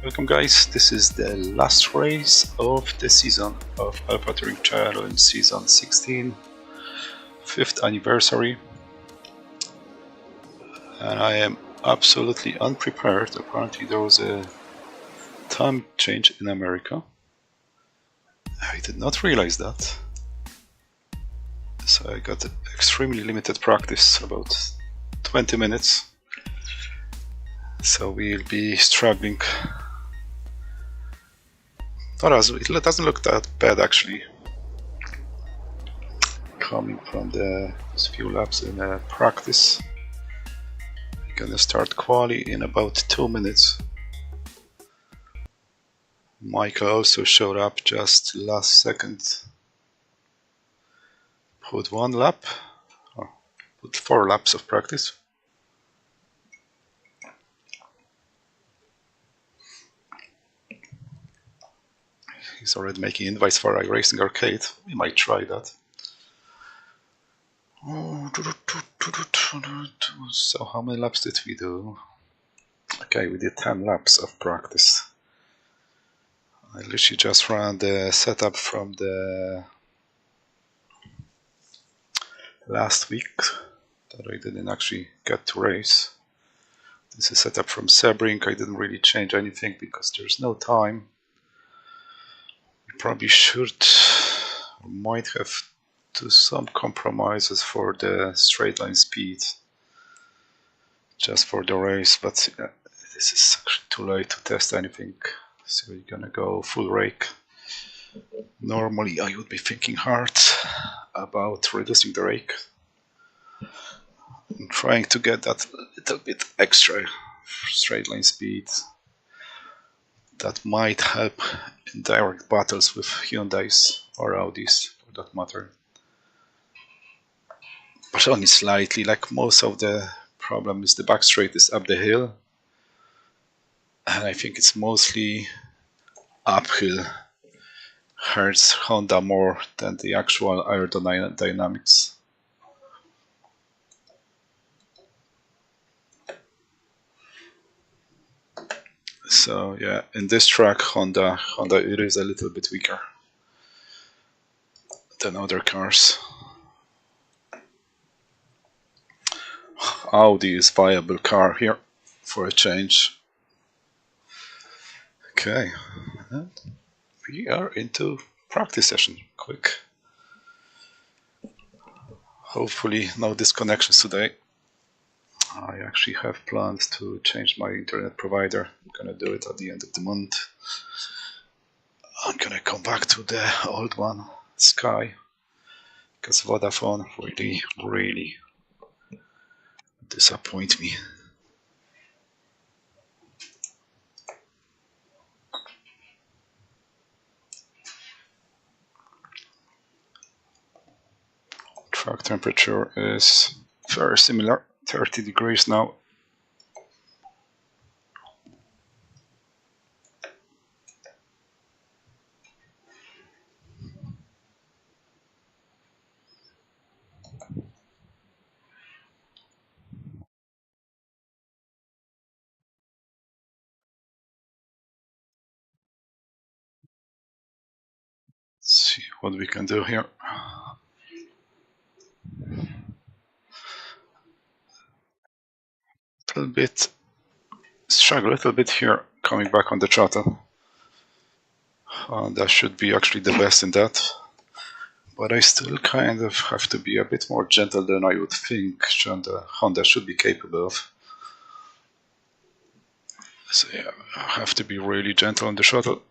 Welcome guys, this is the last race of the season of Alpha Touring Challenge Season 16, 5th anniversary, and I am absolutely unprepared. Apparently there was a time change in America. I did not realize that, so I got extremely limited practice, about 20 minutes, so we'll be struggling. It doesn't look that bad actually, coming from those few laps in practice. We're gonna start quali in about 2 minutes. Michael also showed up just last second. Put 1 lap, or put 4 laps of practice. He's already making invites for iRacing Arcade. We might try that. So how many laps did we do? Okay, we did 10 laps of practice. I literally just ran the setup from the last week that I didn't actually get to race. This is set up from Sebring. I didn't really change anything because there's no time. We probably should or might have to some compromises for the straight line speed just for the race, but this is actually too late to test anything, so we're gonna go full rake. Normally I would be thinking hard about reducing the rake and trying to get that little bit extra straight line speed that might help in direct battles with Hyundais or Audis for that matter. But only slightly, like most of the problem is the back straight is up the hill, and I think it's mostly uphill hurts Honda more than the actual aerodynamics. So yeah, in this track Honda it is a little bit weaker than other cars. Audi is viable car here for a change. Okay, and we are into practice session. Quick. Hopefully no disconnections today. I actually have plans to change my internet provider. I'm gonna do it at the end of the month. I'm gonna come back to the old one, Sky, because Vodafone really disappoint me. Track temperature is very similar, 30 degrees now. Let's see what we can do here. Struggle a little bit here coming back on the throttle. That should be actually the best in that, but I still kind of have to be a bit more gentle than I would think Honda should be capable of. So yeah, I have to be really gentle on the throttle.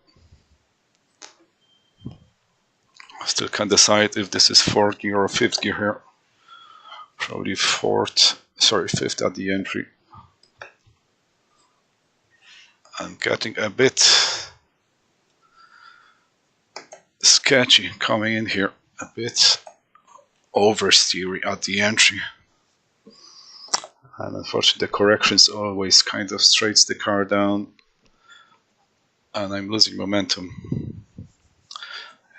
I still can't decide if this is 4th gear or 5th gear here. Probably 5th at the entry. I'm getting a bit sketchy coming in here, a bit oversteery at the entry. And unfortunately the corrections always kind of straights the car down and I'm losing momentum.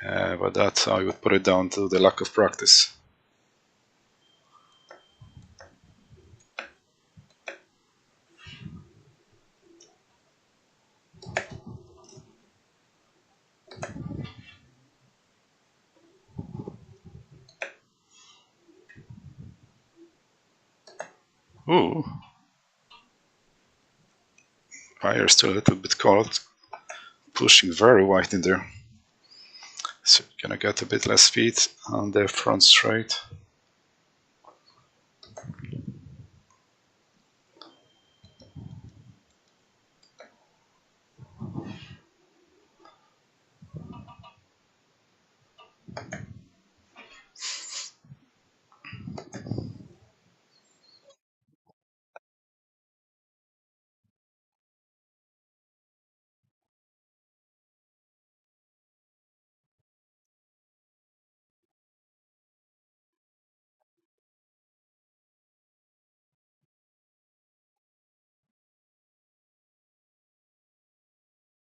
But that I would put it down to the lack of practice. Ooh. Fire still a little bit cold. Pushing very wide in there. So you're gonna get a bit less speed on the front straight.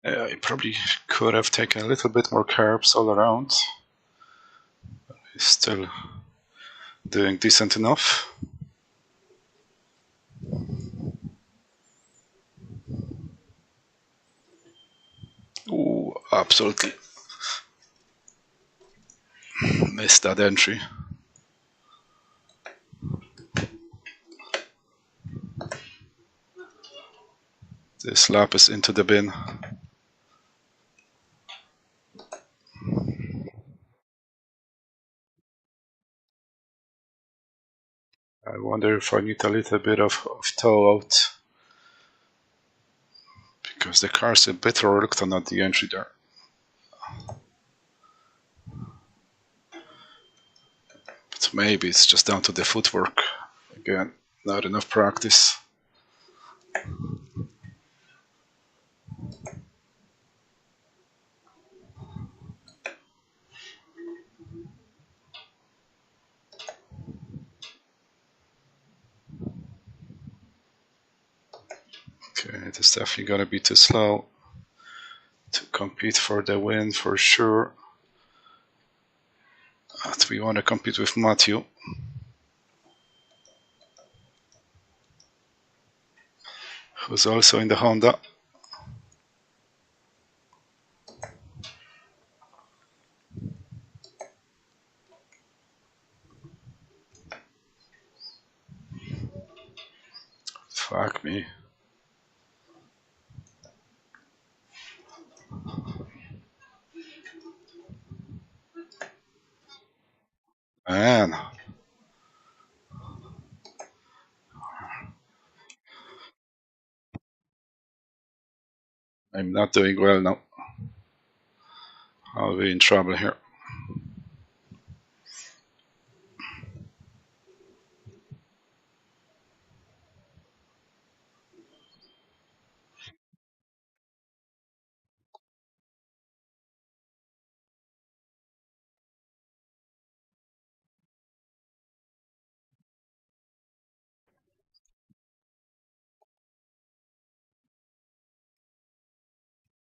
You probably could have taken a little bit more curbs all around. He's still doing decent enough. Ooh, absolutely missed that entry. This lap is into the bin. I wonder if I need a little bit of tow out, because the car's a bit reluctant at the entry there. But maybe it's just down to the footwork. Again, not enough practice. Okay, it is definitely gonna be too slow to compete for the win for sure. But we want to compete with Matthew. Who's also in the Honda. Fuck me. Man. I'm not doing well now. I'll be in trouble here.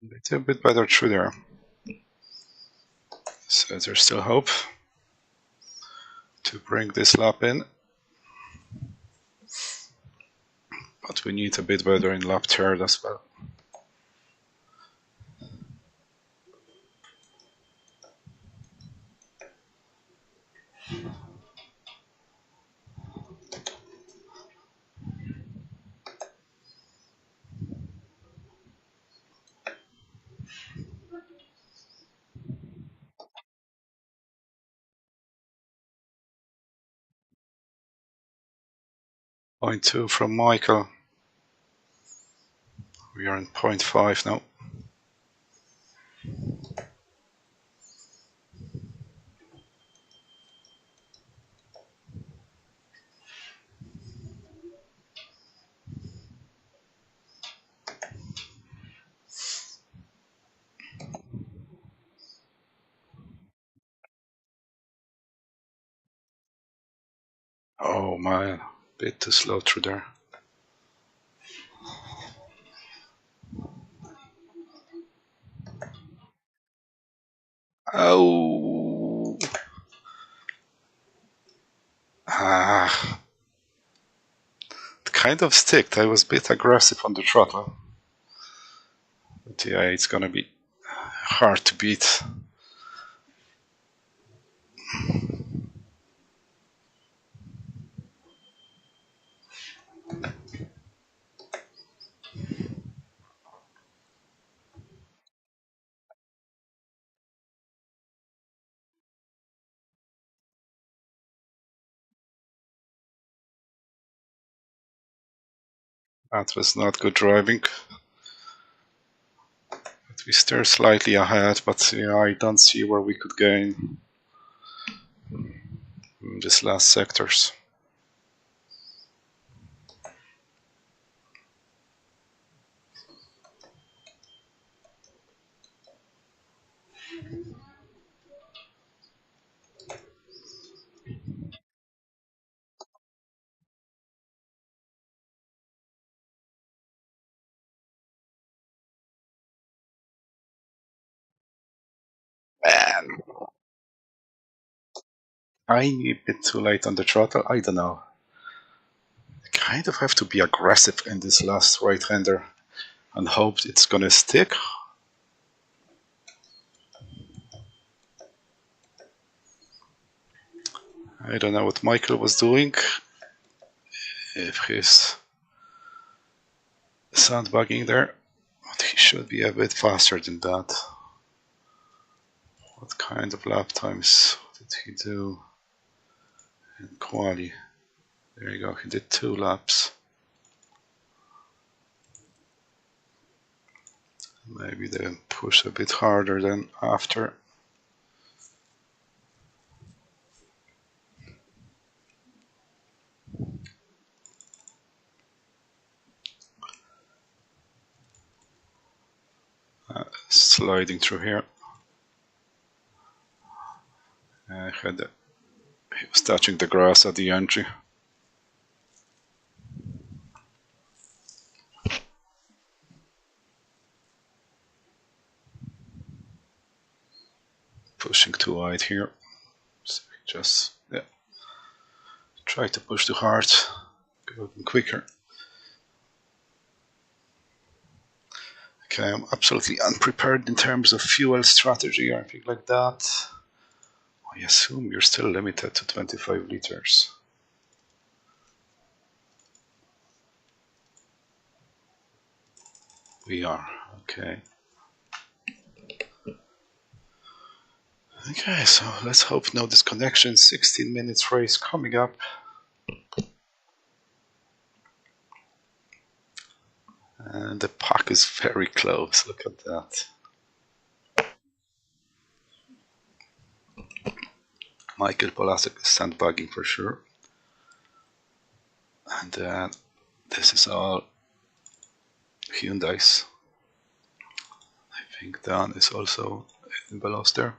They did a bit better through there. So there's still hope to bring this lap in. But we need a bit better in lap third as well. Point 2 from Michael. We are in point 5 now. Oh man, bit too slow through there. Oh. It kind of sticked. I was a bit aggressive on the throttle. But yeah, it's gonna be hard to beat. That was not good driving. But we still slightly ahead, but yeah, I don't see where we could gain in these last sectors. Man, I'm a bit too late on the throttle. I don't know. I kind of have to be aggressive in this last right-hander and hope it's gonna stick. I don't know what Michael was doing. If he's sandbagging there, but he should be a bit faster than that. What kind of lap times did he do in quali? There you go, he did 2 laps. Maybe they push a bit harder than after. Sliding through here. He was touching the grass at the entry. Pushing too wide here. So just try to push too hard. Go quicker. Okay, I'm absolutely unprepared in terms of fuel strategy or anything like that. I assume you're still limited to 25 liters. We are, okay. Okay, so let's hope no disconnection. 16 minutes race coming up. And the pack is very close, look at that. Michael Polasek is sandbagging for sure. And this is all Hyundai's. I think Dan is also in Veloster.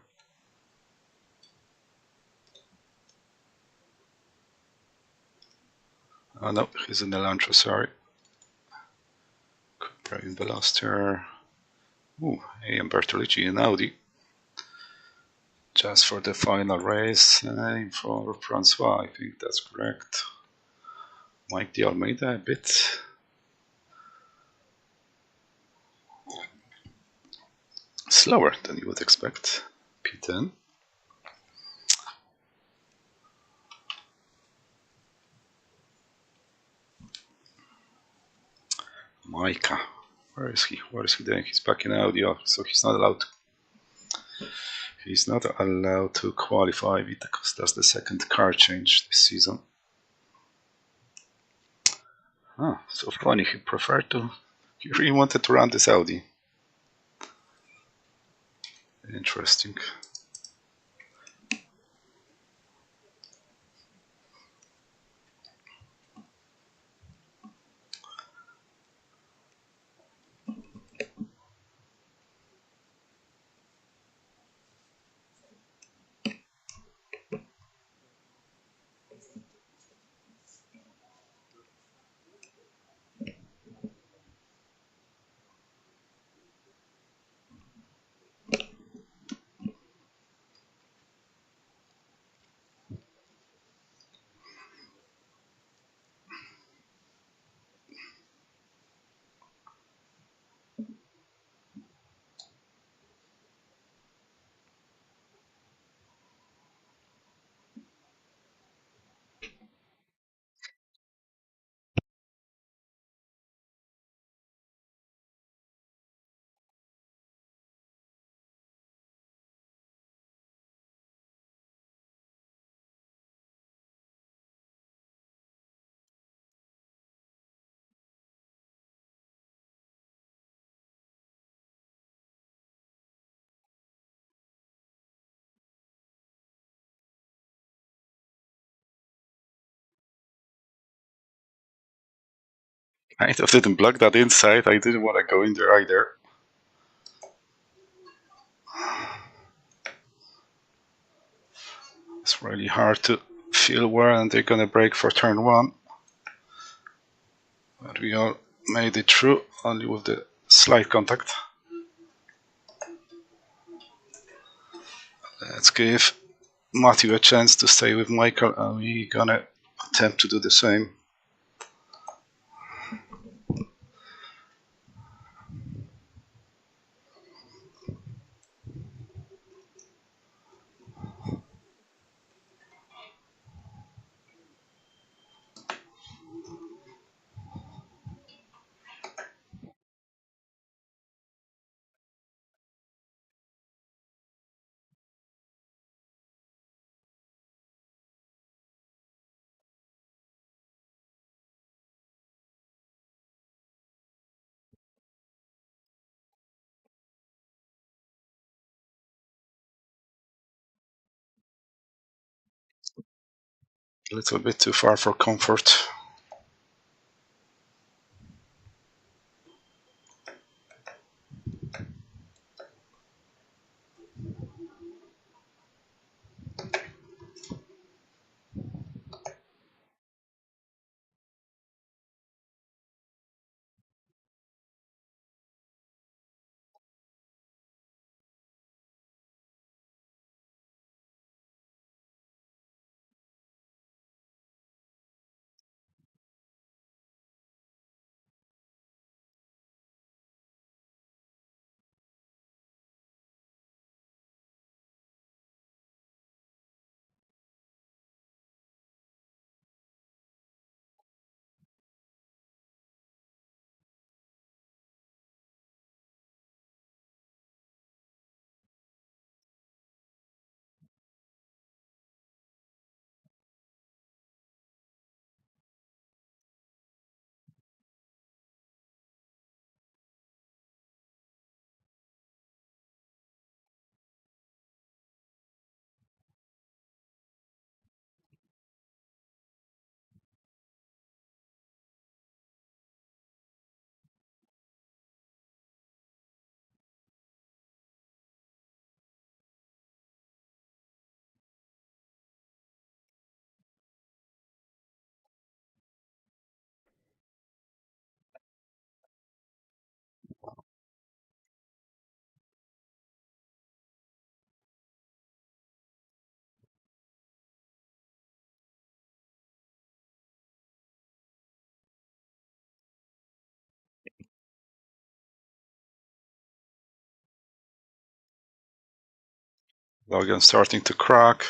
Oh no, he's in Elantra, sorry. Cooper in Veloster. Ooh, hey, and Bertolucci in Audi. Just for the final race, for Francois, I think that's correct. Mike de Almeida a bit slower than you would expect. P10. Micah, where is he? What is he doing? He's back in Audi, so he's not allowed. He's not allowed to qualify because that's the second car change this season. Ah, so funny. He preferred to. He really wanted to run this Audi. Interesting. Kind of didn't block that inside. I didn't want to go in there either. It's really hard to feel where they're gonna brake for turn one. But we all made it through, only with the slight contact. Let's give Matthew a chance to stay with Michael, and we're gonna attempt to do the same. A little bit too far for comfort. Logan starting to crack.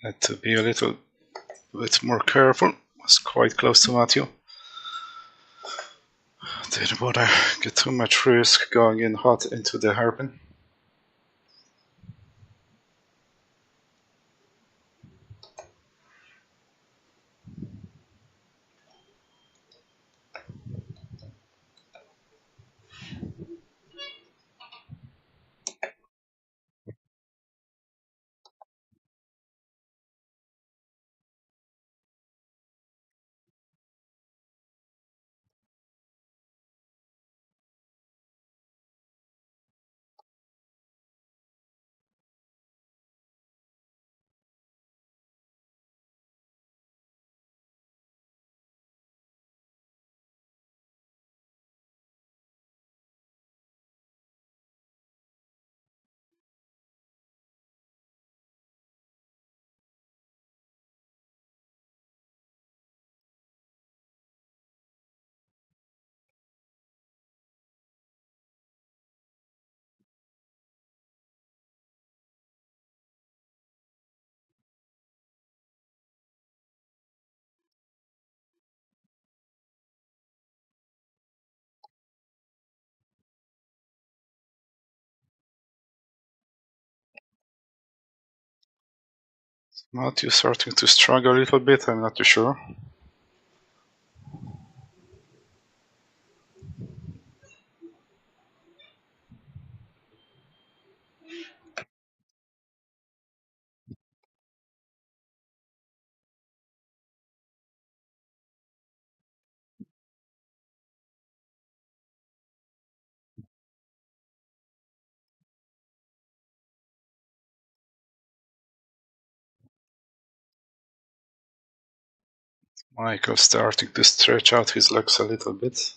Had to be a little bit more careful. Was quite close to Matthew. Didn't want to get too much risk going in hot into the hairpin. Matthew starting to struggle a little bit, I'm not too sure. Michael starting to stretch out his legs a little bit.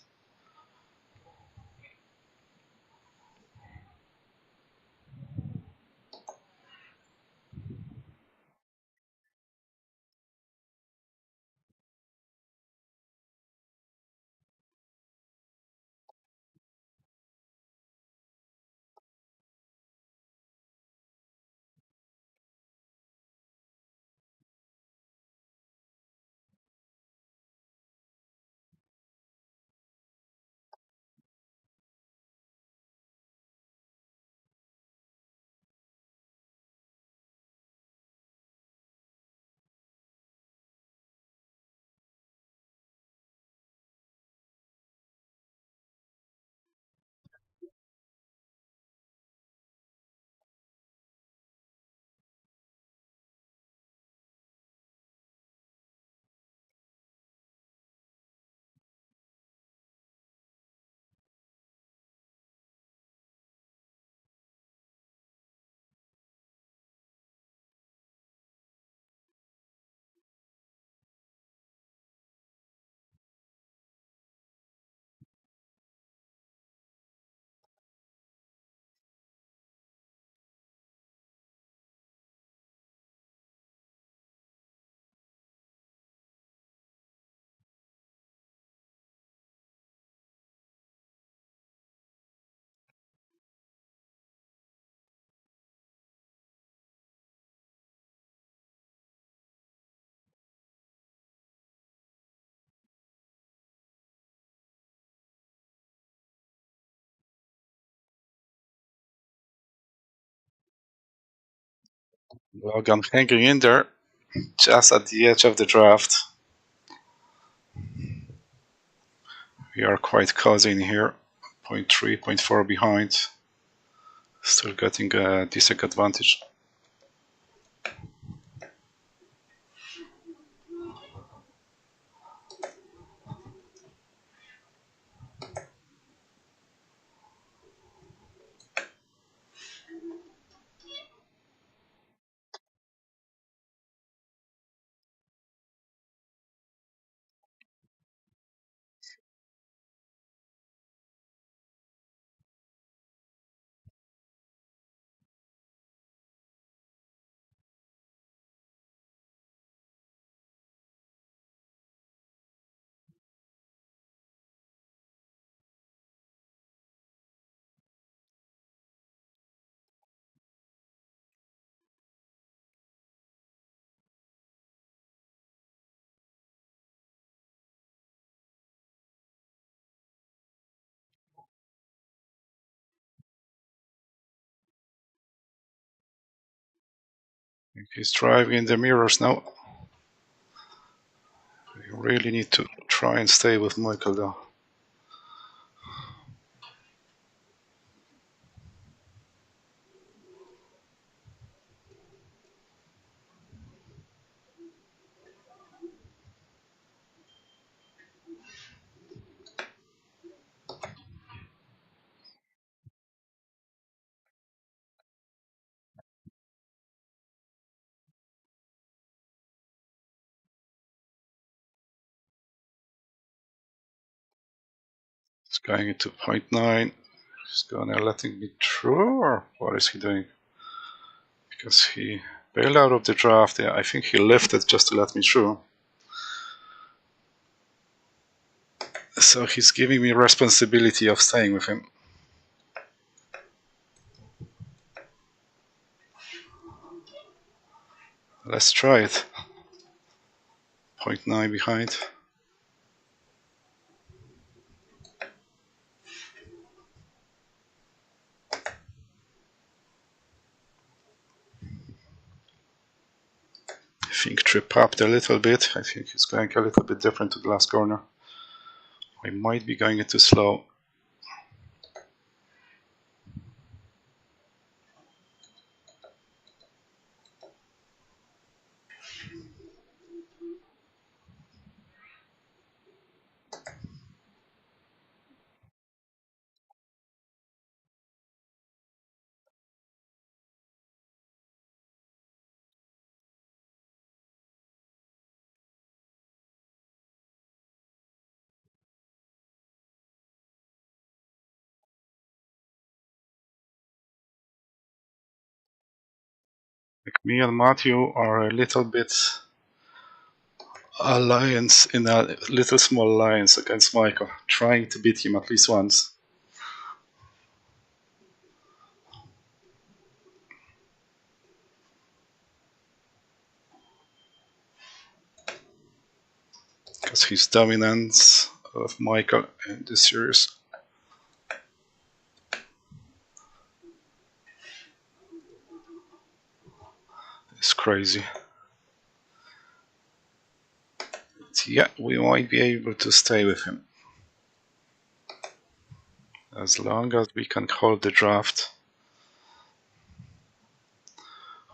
Logan hanging in there, just at the edge of the draft. We are quite cozy in here, 0.3, 0.4 behind. Still getting a decent advantage. He's driving in the mirrors now. You really need to try and stay with Michael though. He's going into point 9. He's gonna letting me through, or what is he doing? Because he bailed out of the draft. Yeah, I think he lifted just to let me through. So he's giving me responsibility of staying with him. Let's try it. 0.9 behind. I think trip upped a little bit. I think he's going a little bit different to the last corner. I might be going it too slow. Like me and Matthew are a little bit alliance in a little small alliance against Michael, trying to beat him at least once. Because his dominance of Michael in this series is crazy. But yeah, we might be able to stay with him. As long as we can hold the draft.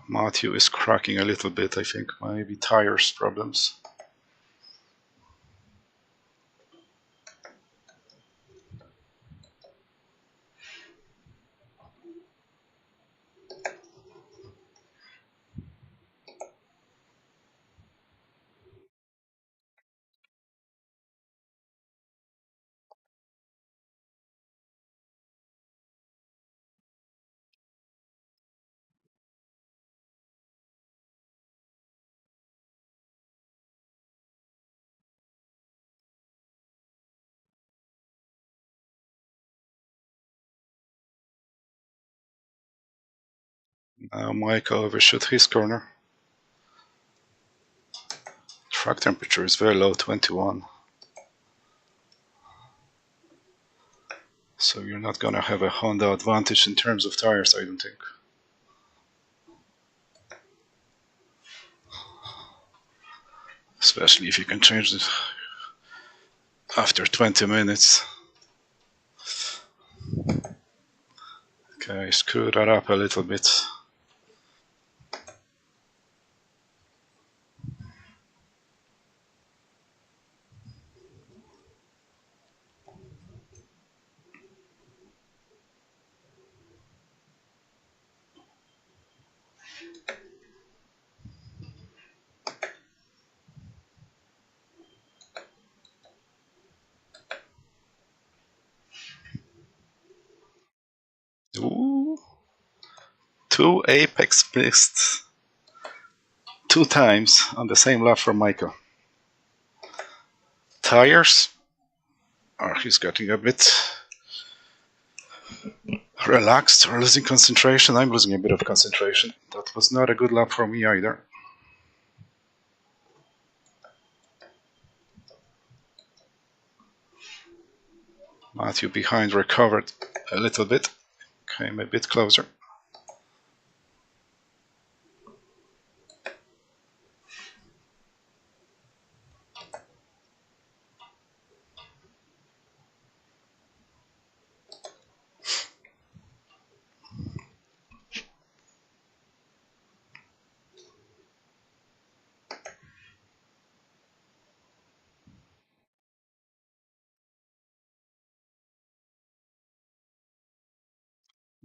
Matthew is cracking a little bit, I think. Maybe tires problems. Now Michael overshot his corner. Track temperature is very low, 21. So you're not gonna have a Honda advantage in terms of tires, I don't think. Especially if you can change it after 20 minutes. Okay, screw that up a little bit. Ooh. 2 apex missed 2 times on the same lap from Michael. Tires? He's getting a bit relaxed or losing concentration. I'm losing a bit of concentration. That was not a good lap for me either. Matthew behind recovered a little bit. Came a bit closer.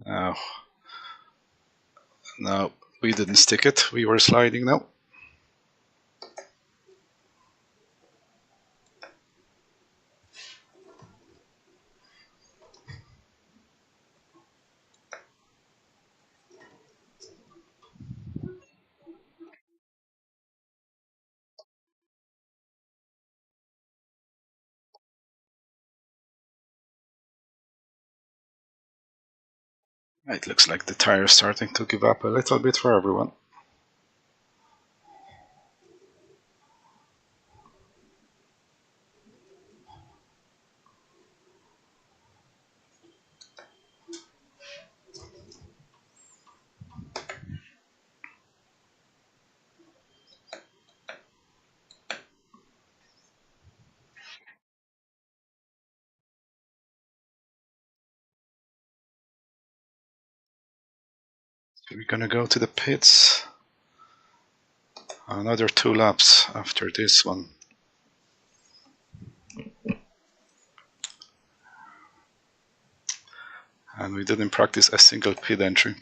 Oh, no, we didn't stick it. We were sliding now. It looks like the tire is starting to give up a little bit for everyone. So we're gonna go to the pits. Another 2 laps after this one. And we didn't practice a single pit entry.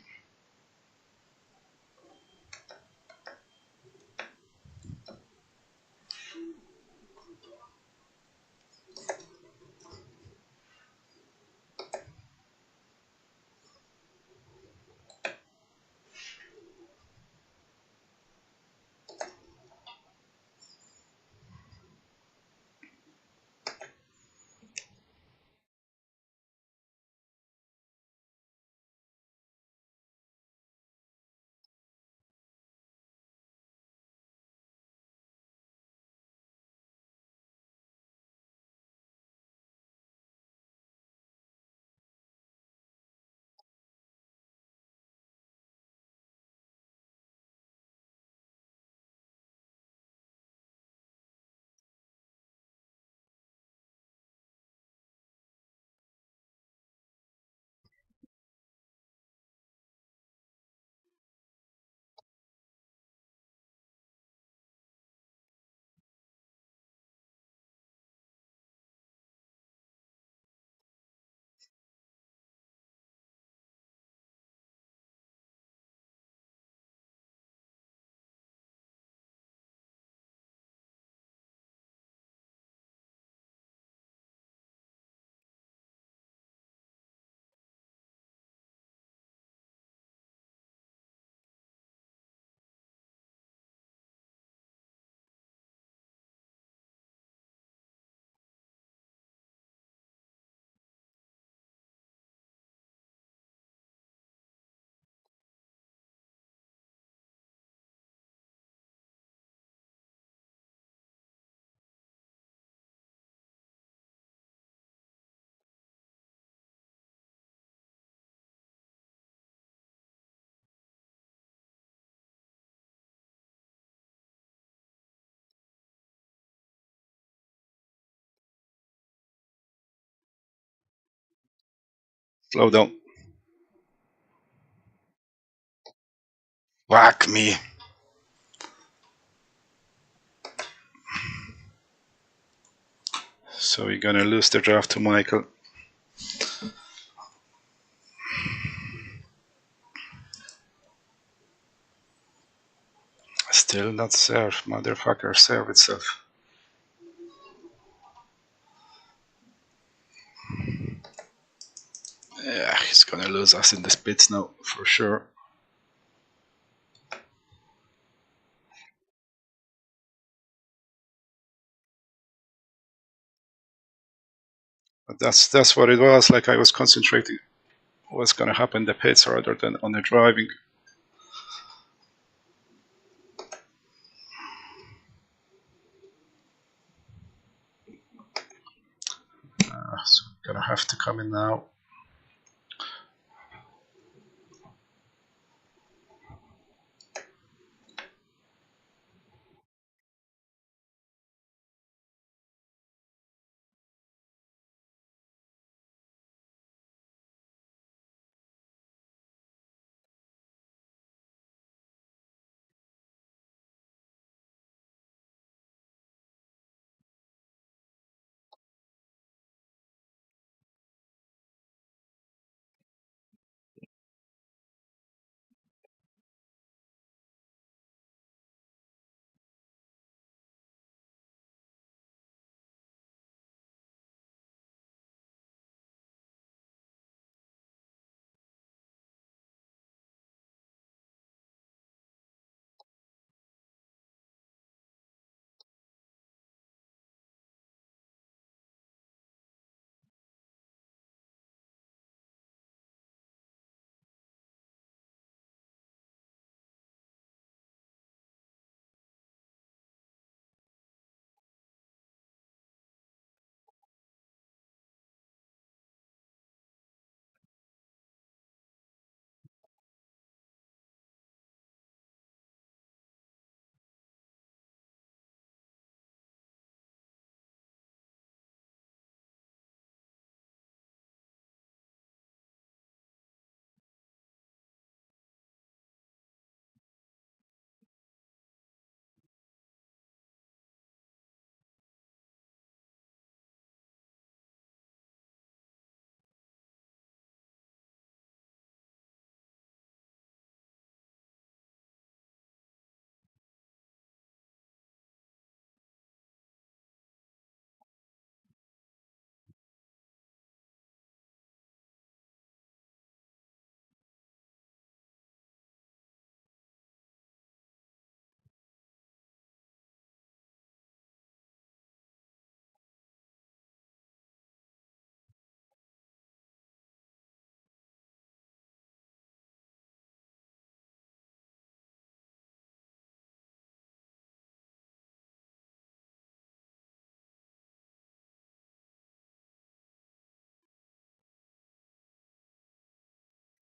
Slow down. Whack me. So we're gonna lose the draft to Michael. Still not serve, motherfucker, serve itself. Yeah, he's gonna lose us in the pits now, for sure. But that's what it was, like I was concentrating what's gonna happen in the pits rather than on the driving. So I'm gonna have to come in now.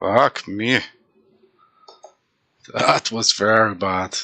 Fuck me. That was very bad.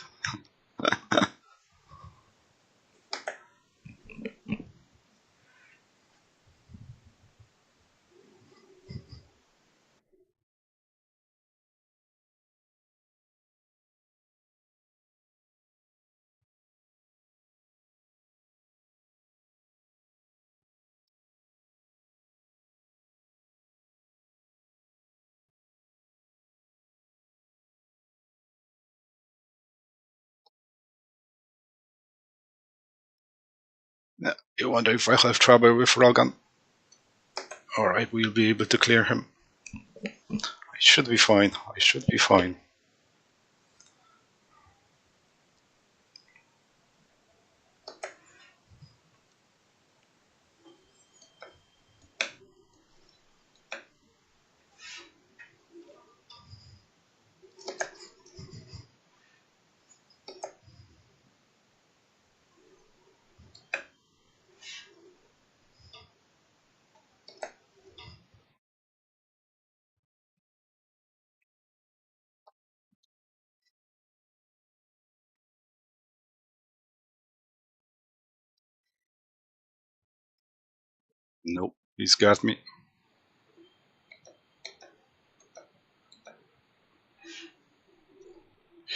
Yeah, you wonder if I have trouble with Rogan? Alright, we'll be able to clear him. I should be fine. I should be fine. Nope, he's got me.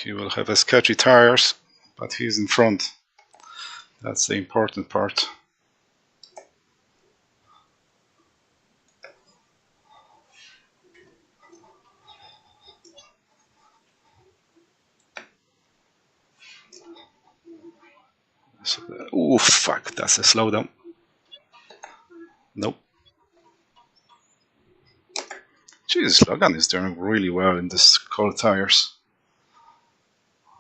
He will have a sketchy tires, but he's in front. That's the important part. So, ooh, fuck, that's a slowdown. Nope. Jesus, Logan is doing really well in this cold tires.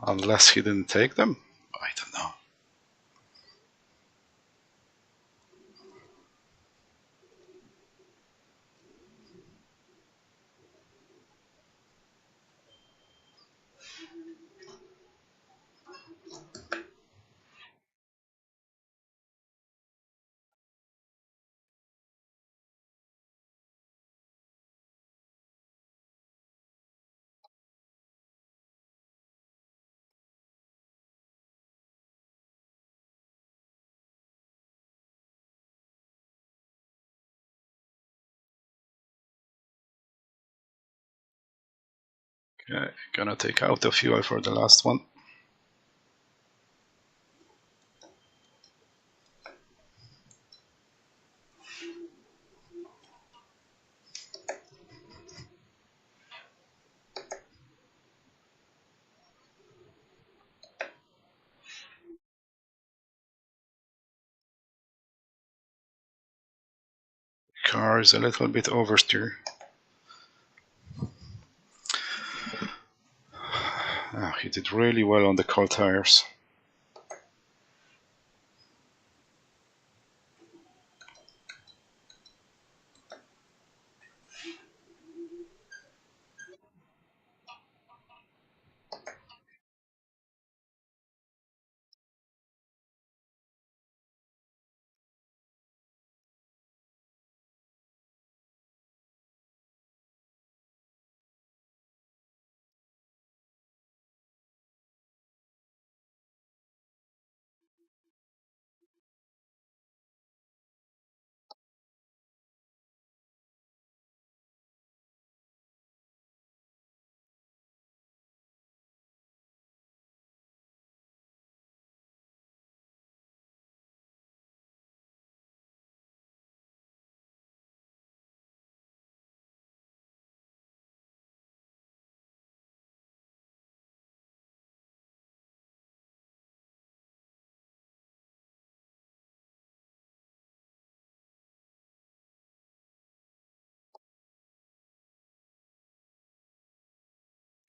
Unless he didn't take them? I don't know. Okay, gonna take out the fuel for the last one. Car is a little bit oversteer. He did really well on the cold tires.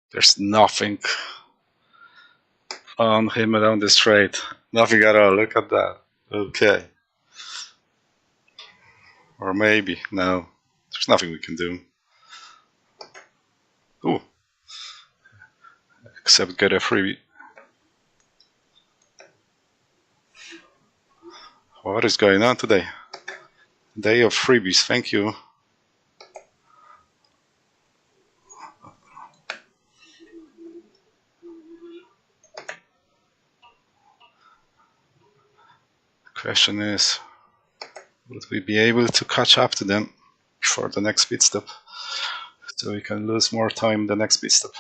There's nothing on him down the straight. Nothing at all. Look at that. Okay. Or maybe. No. There's nothing we can do. Ooh. Except get a freebie. What is going on today? Day of freebies. Thank you. Question is, would we be able to catch up to them for the next pit stop, so we can lose more time the next pit stop?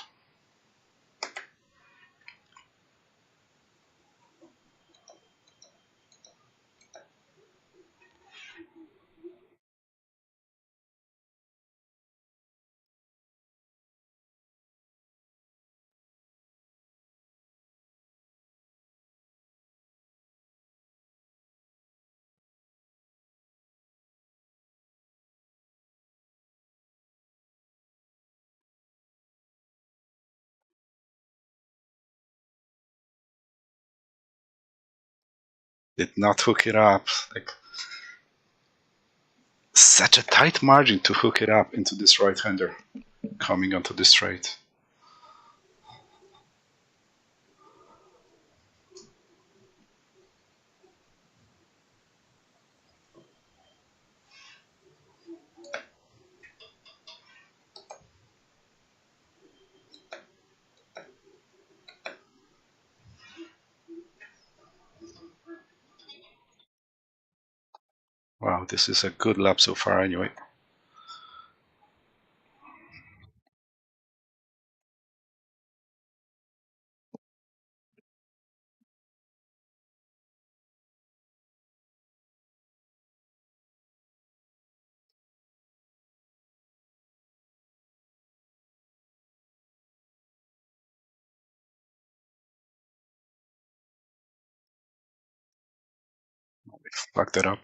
Did not hook it up. Like, such a tight margin to hook it up into this right-hander coming onto the straight. Wow, this is a good lap so far anyway. We fucked it up.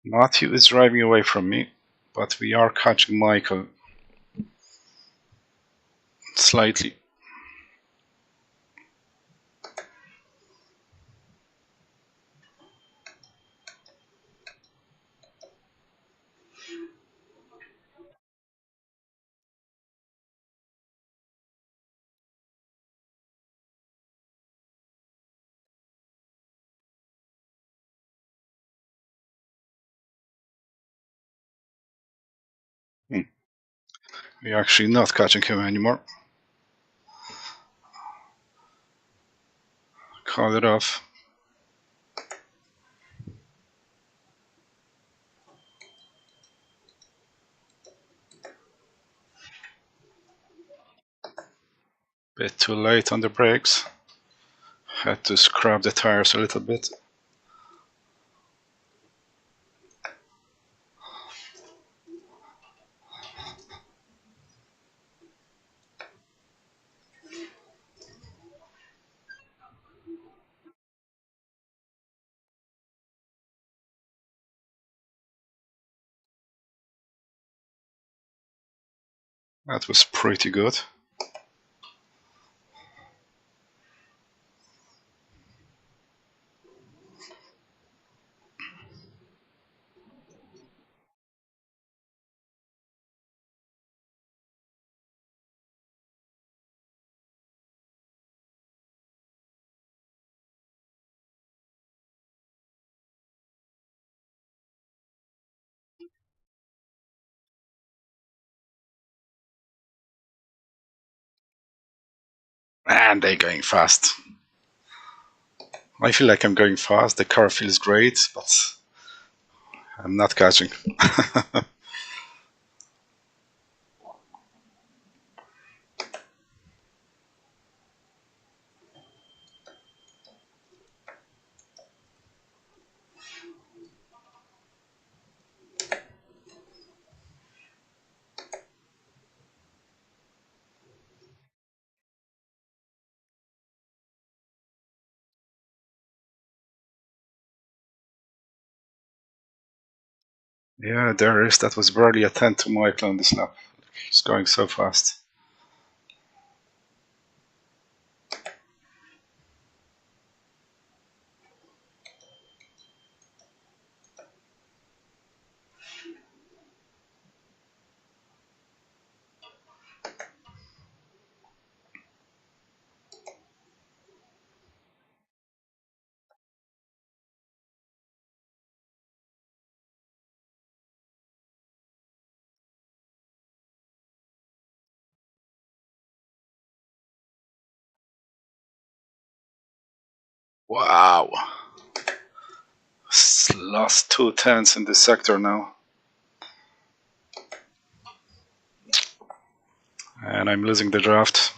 Matthew is driving away from me, but we are catching Michael slightly. We're actually not catching him anymore. Call it off. Bit too late on the brakes. Had to scrub the tires a little bit. That was pretty good. And they're going fast. I feel like I'm going fast. The car feels great, but I'm not catching. Yeah, there is. That was barely a tenth to Michael on this lap. He's going so fast. Wow. Lost 2 tenths in this sector now. And I'm losing the draft.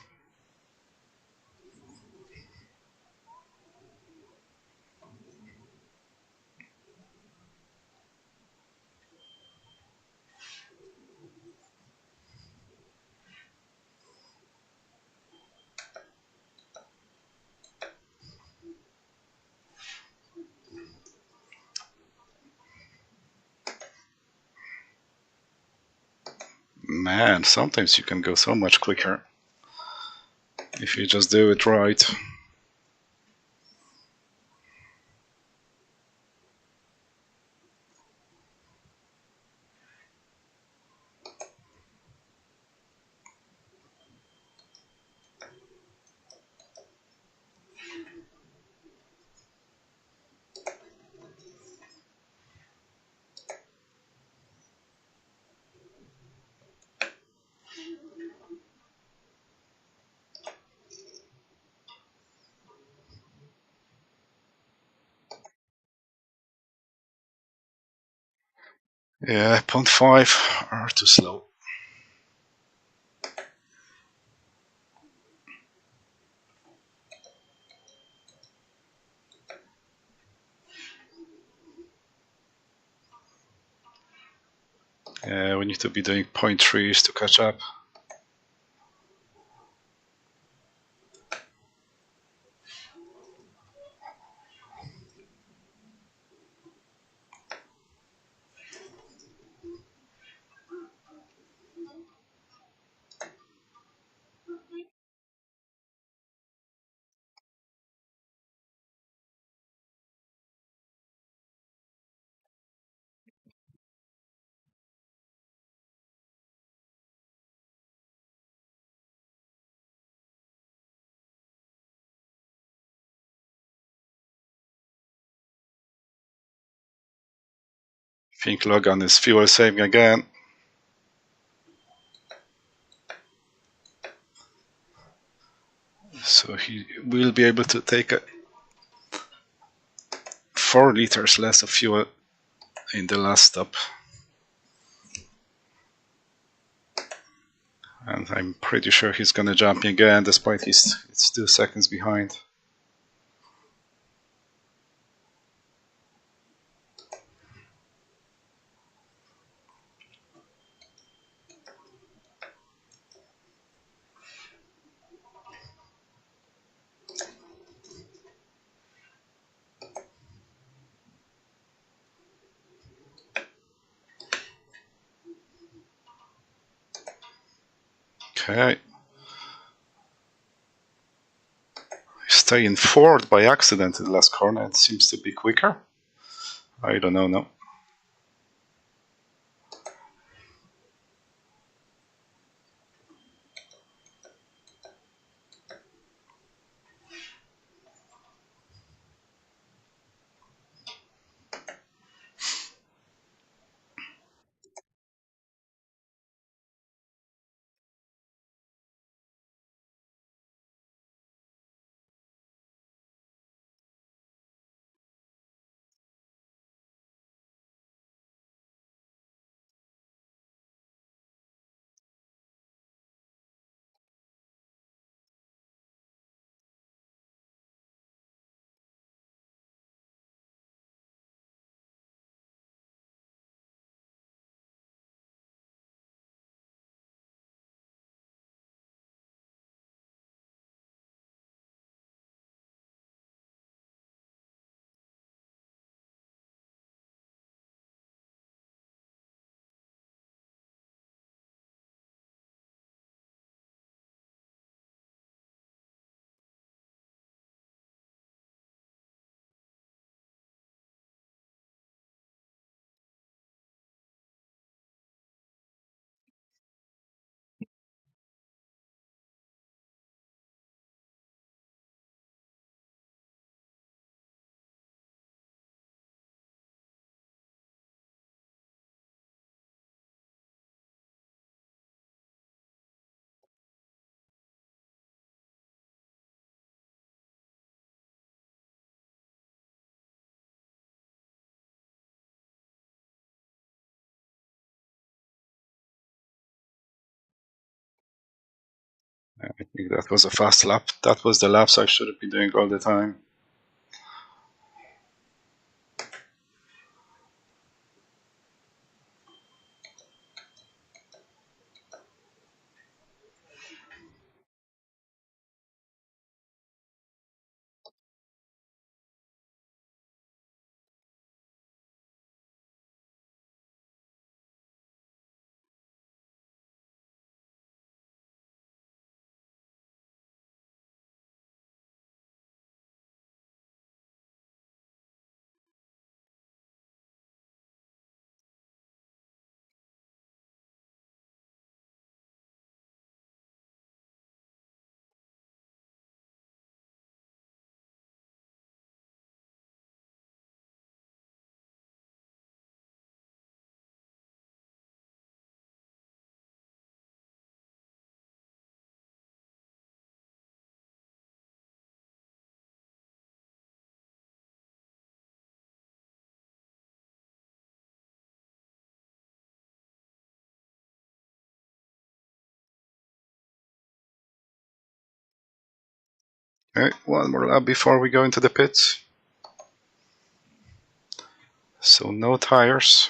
Man, sometimes you can go so much quicker if you just do it right. Yeah, 0.5 are too slow. Yeah, we need to be doing 0.3s to catch up. I think Logan is fuel saving again. So he will be able to take 4 liters less of fuel in the last stop. And I'm pretty sure he's gonna jump me again, despite it's 2 seconds behind. Okay. Stay in fourth by accident in the last corner. It seems to be quicker. I don't know, no. I think that was a fast lap. That was the laps I should be doing all the time. Okay, one more lap before we go into the pits. So no tires.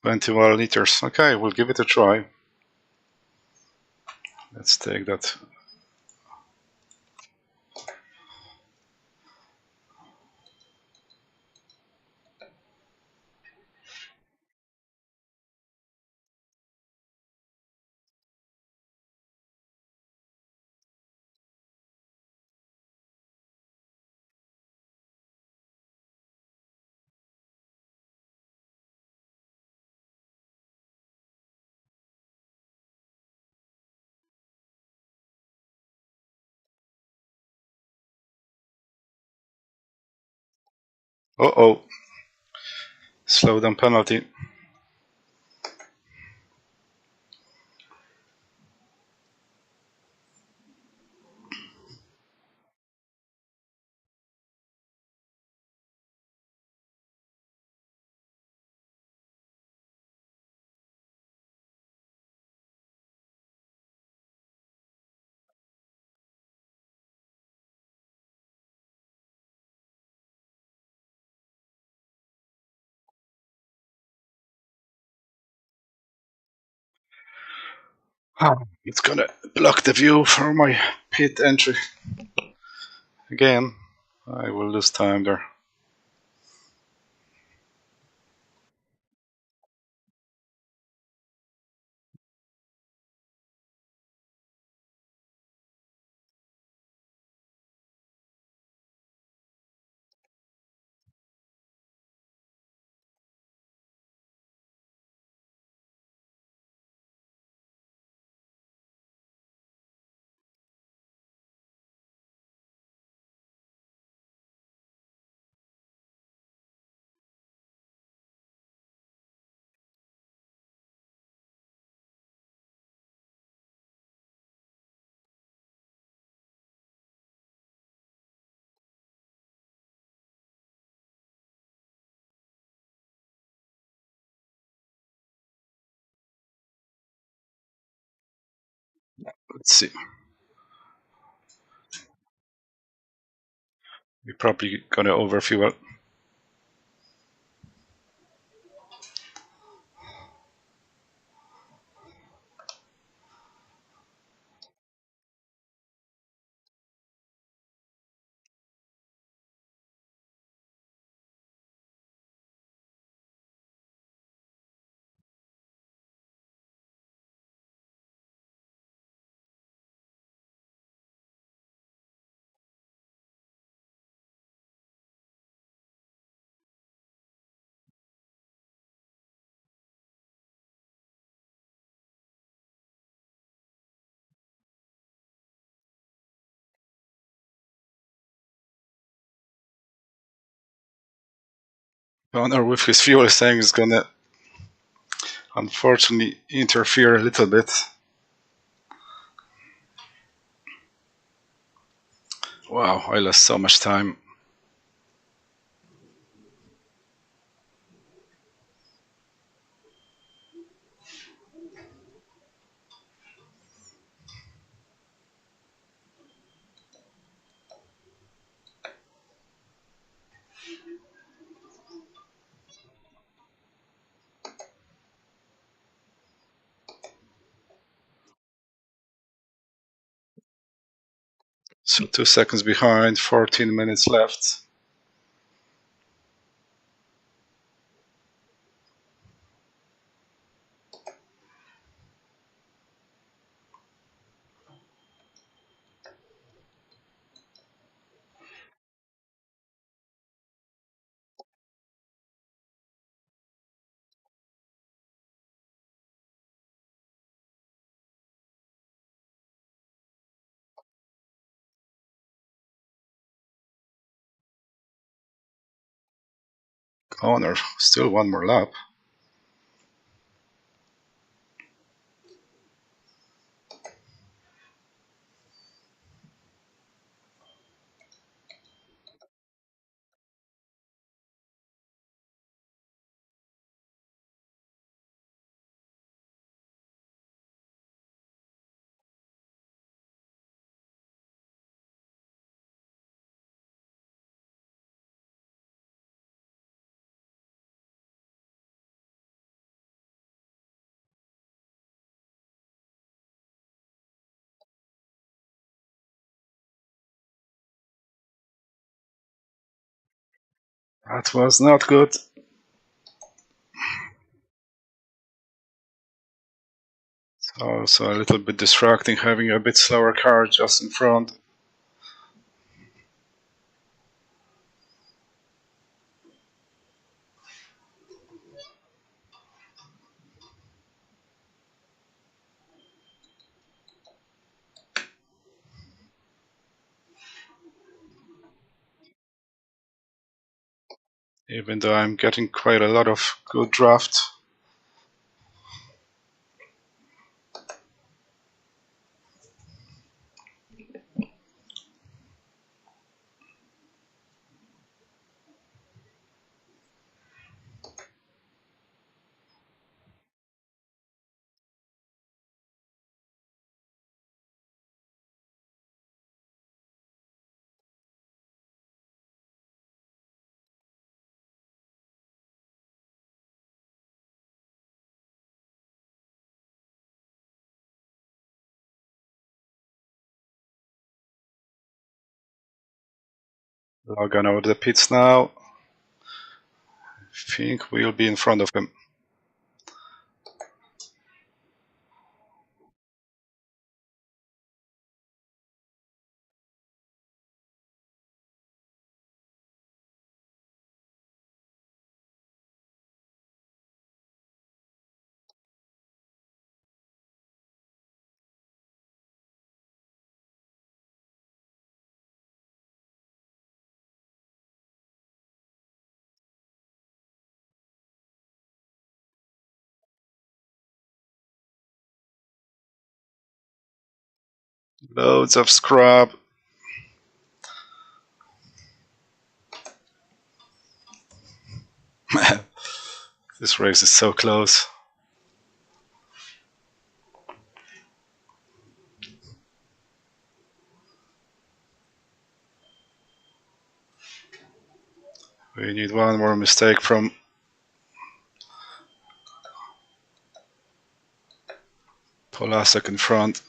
$21 liters. Okay, we'll give it a try. Let's take that. Uh-oh. Slow down penalty. It's gonna block the view for my pit entry. Again, I will lose time there. Let's see. We're probably gonna overfuel. Connor with his fuel tank is gonna unfortunately interfere a little bit. Wow, I lost so much time. So 2 seconds behind, 14 minutes left. Connor, still one more lap. That was not good. Also a little bit distracting having a bit slower car just in front. Even though I'm getting quite a lot of good draft. Logan over the pits now. I think we'll be in front of him. Loads of scrub. This race is so close. We need one more mistake from Polasek in front.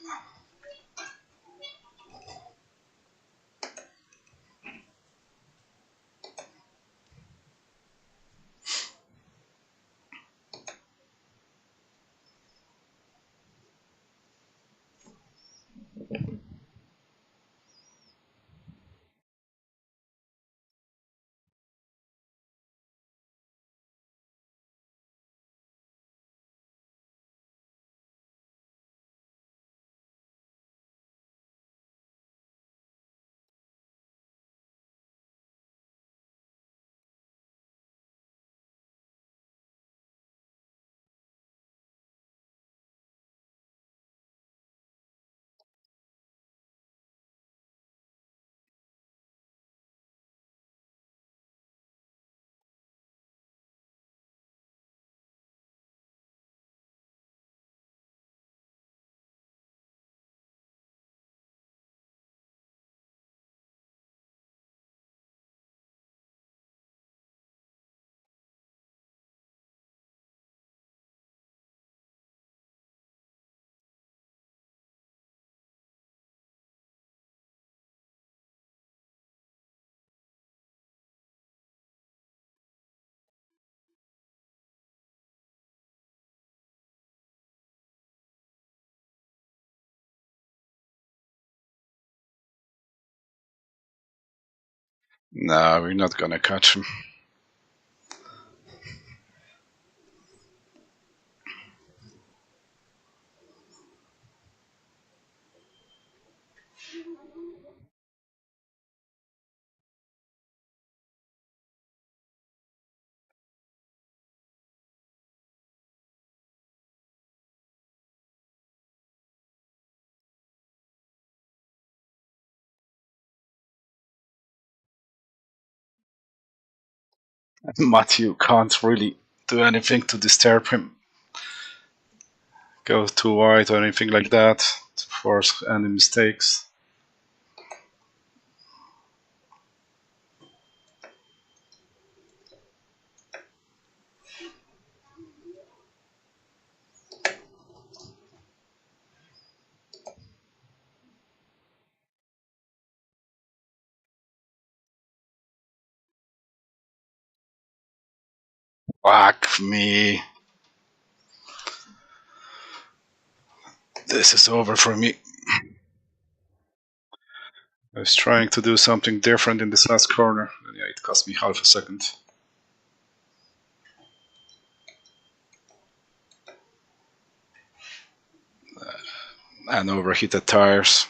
No, we're not gonna catch him. Matthew can't really do anything to disturb him. Go too wide or anything like that to force any mistakes. Whack me. This is over for me. I was trying to do something different in this last corner. Yeah, it cost me half a second. And overheated tires.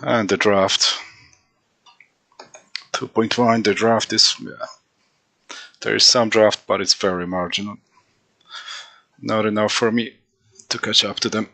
And the draft. 2.1, the draft is... Yeah, there is some draft, but it's very marginal. Not enough for me to catch up to them.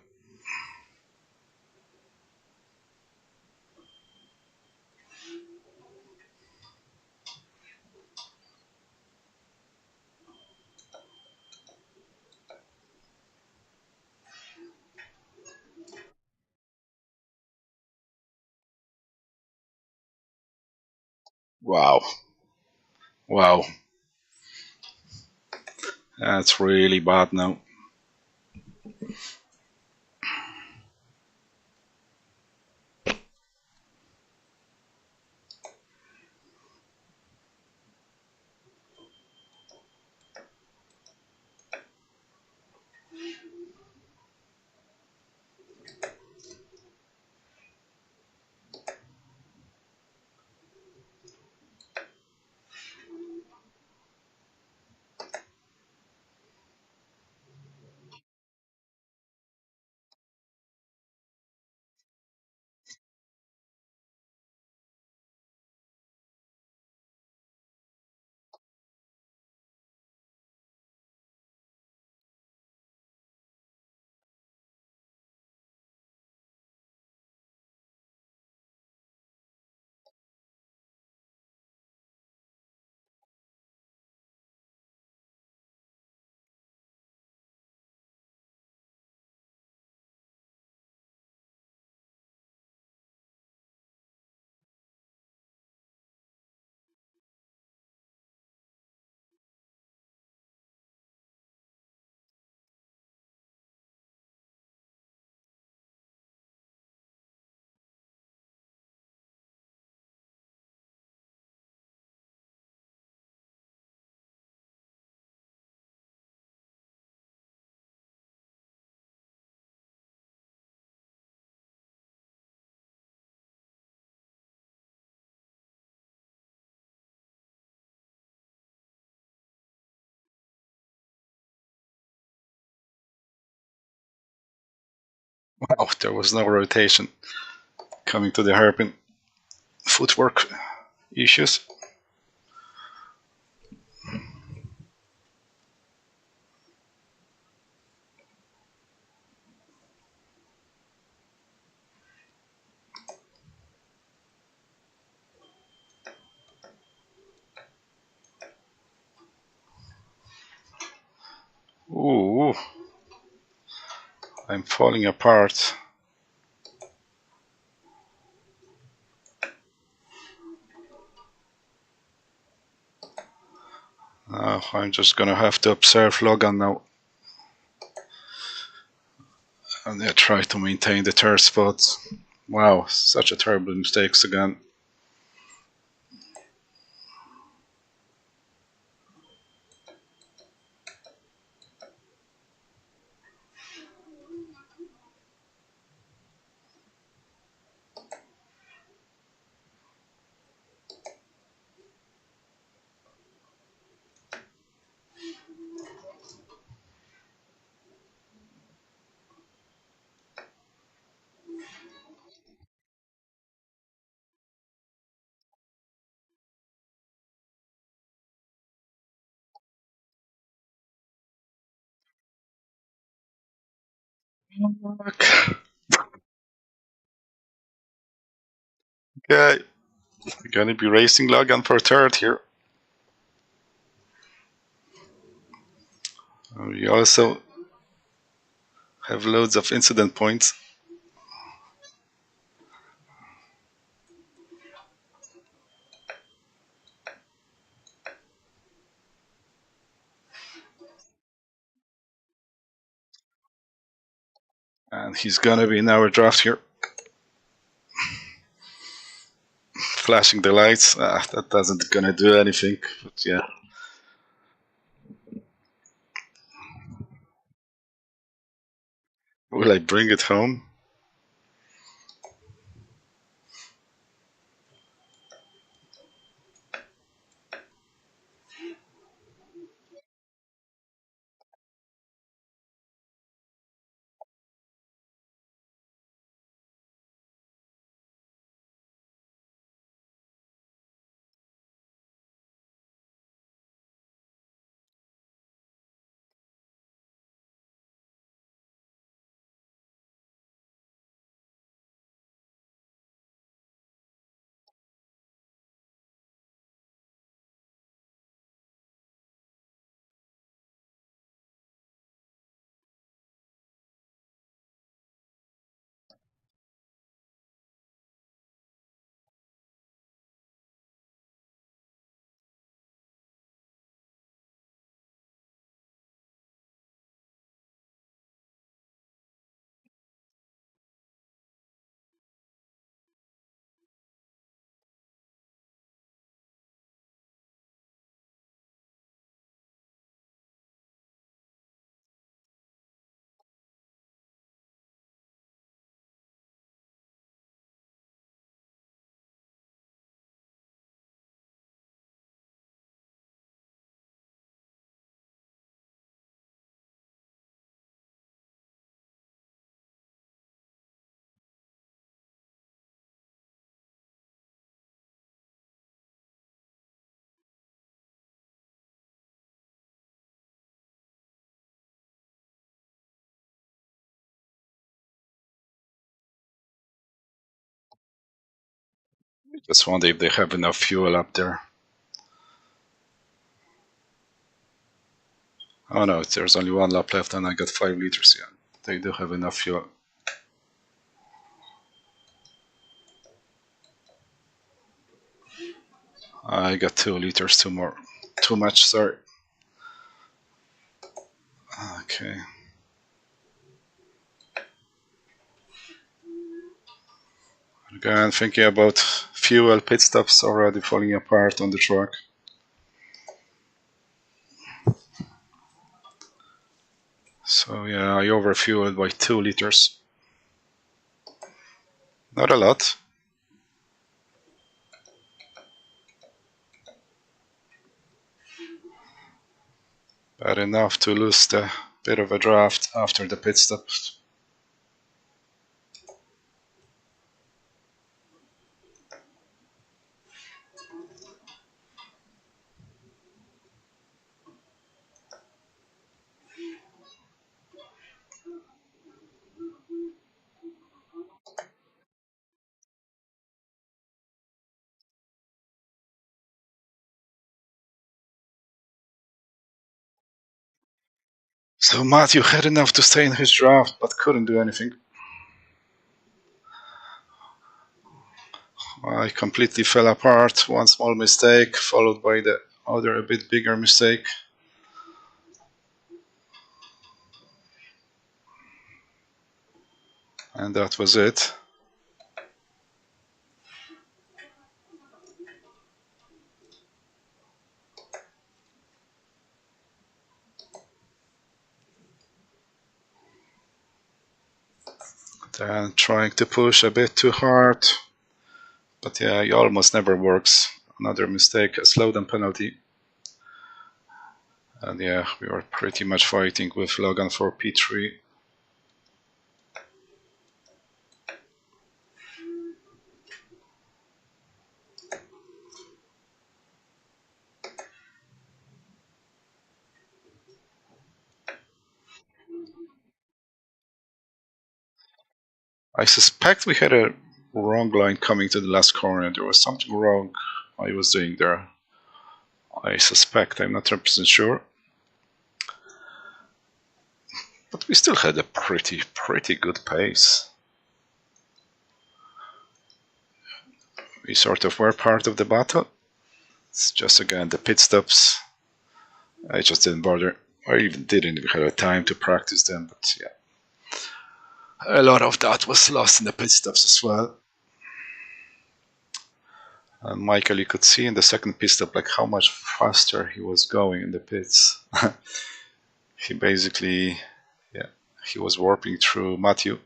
Wow. Wow. That's really bad now. Wow, there was no rotation coming to the hairpin. Footwork issues. Ooh, I'm falling apart. I'm just gonna have to observe Logan now. And I try to maintain the third spot. Wow, such a terrible mistakes again. Okay, we're gonna be racing Logan for third here. We also have loads of incident points. And he's gonna be in our draft here. Flashing the lights, that doesn't gonna do anything, but yeah. Will I bring it home? Just wonder if they have enough fuel up there. Oh no, there's only one lap left and I got 5 liters. Yeah, they do have enough fuel. I got 2 liters, too much, sorry. Okay. Again, thinking about fuel pit stops already falling apart on the track. So yeah, I overfueled by 2 liters. Not a lot. But enough to lose the bit of a draft after the pit stop. So Matthew had enough to stay in his draft, but couldn't do anything. I completely fell apart. One small mistake, followed by the other a bit bigger mistake. And that was it. Then trying to push a bit too hard, but yeah, it almost never works. Another mistake, a slowdown penalty. And yeah, we were pretty much fighting with Logan for P3. I suspect we had a wrong line coming to the last corner. There was something wrong I was doing there. I suspect, I'm not 100% sure. But we still had a pretty good pace. We sort of were part of the battle. It's just again the pit stops. I just didn't bother. I even didn't even have time to practice them, but yeah. A lot of that was lost in the pit stops as well. And Michael, you could see in the second pit stop like how much faster he was going in the pits. He basically, yeah, he was warping through Matthew.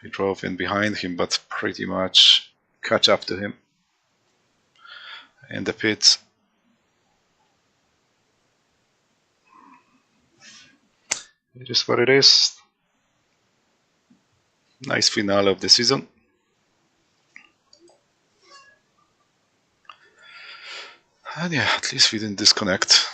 He drove in behind him, but pretty much catch up to him in the pits. It is what it is. Nice finale of the season. And yeah, at least we didn't disconnect.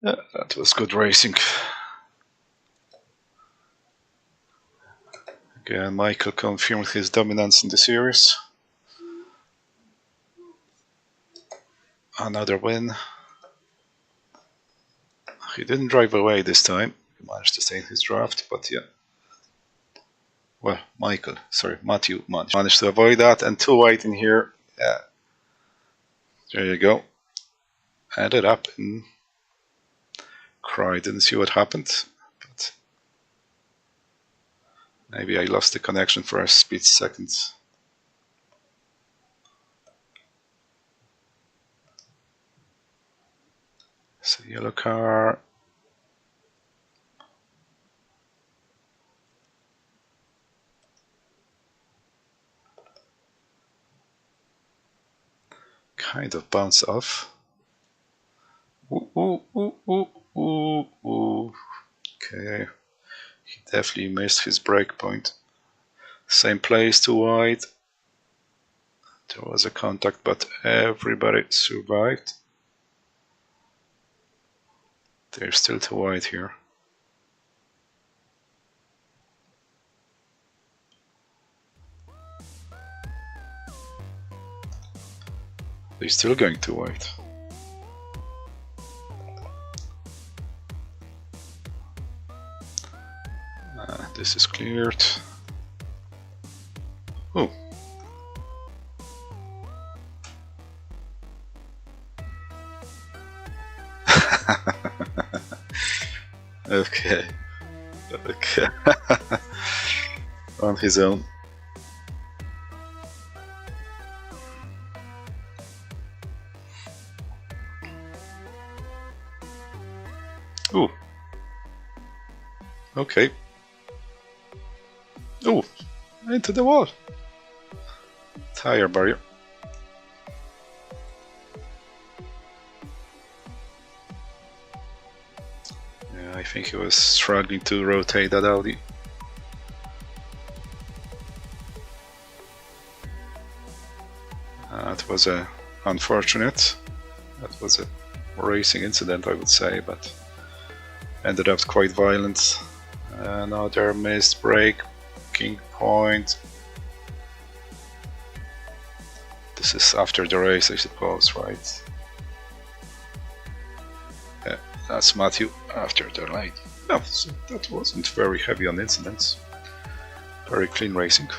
Yeah, that was good racing. Again, Michael confirmed his dominance in the series. Another win. He didn't drive away this time. He managed to stay in his draft, but yeah. Well, Matthew managed to avoid that, and 2 wide in here. Yeah. There you go. Ended up in Cry. Didn't see what happened, but maybe I lost the connection for a split second. So yellow car. Kind of bounce off. Ooh, ooh, ooh, ooh, ooh, ooh. Okay. He definitely missed his break point. Same place, 2 wide. There was a contact, but everybody survived. They're still 2 wide here. They're still going 2 wide. This is cleared. Oh. Okay. Okay. On his own. Ooh. Okay. Ooh. Into the wall. Tire barrier. Yeah, I think he was struggling to rotate that Audi. That was unfortunate. That was a racing incident, I would say, but ended up quite violent. Another missed braking point. This is after the race, I suppose, right? Yeah, that's Matthew after the light. Yeah, so that wasn't very heavy on incidents. Very clean racing.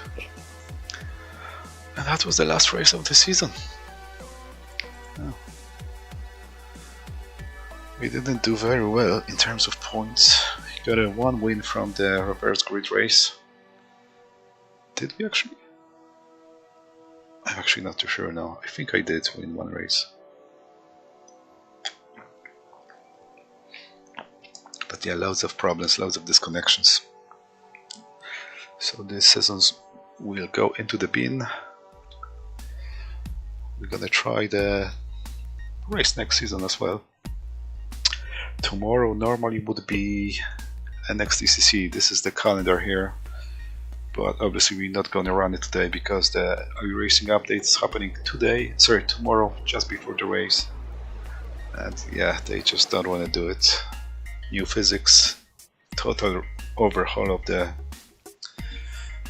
And that was the last race of the season. Oh. We didn't do very well in terms of points. We got a 1 win from the reverse grid race. Did we actually? I'm actually not too sure now. I think I did win 1 race. But yeah, loads of problems, loads of disconnections. So these seasons will go into the bin. We're gonna try the race next season as well. Tomorrow normally would be NXTCC. This is the calendar here, but obviously we're not gonna run it today because the iRacing update is happening tomorrow, just before the race. And yeah, they just don't want to do it. New physics, total overhaul of the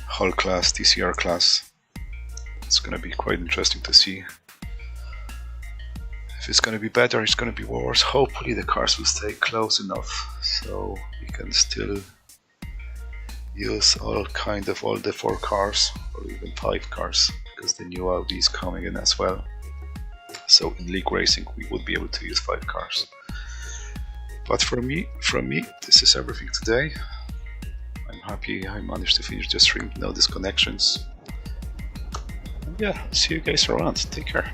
whole class, TCR class. It's gonna be quite interesting to see. If it's gonna be better, it's gonna be worse. Hopefully the cars will stay close enough so we can still use all the 4 cars, or even 5 cars, because the new Audi is coming in as well. So in league racing we would be able to use 5 cars. But from me, this is everything today. I'm happy I managed to finish the stream, no disconnections. And yeah, see you guys around. Take care.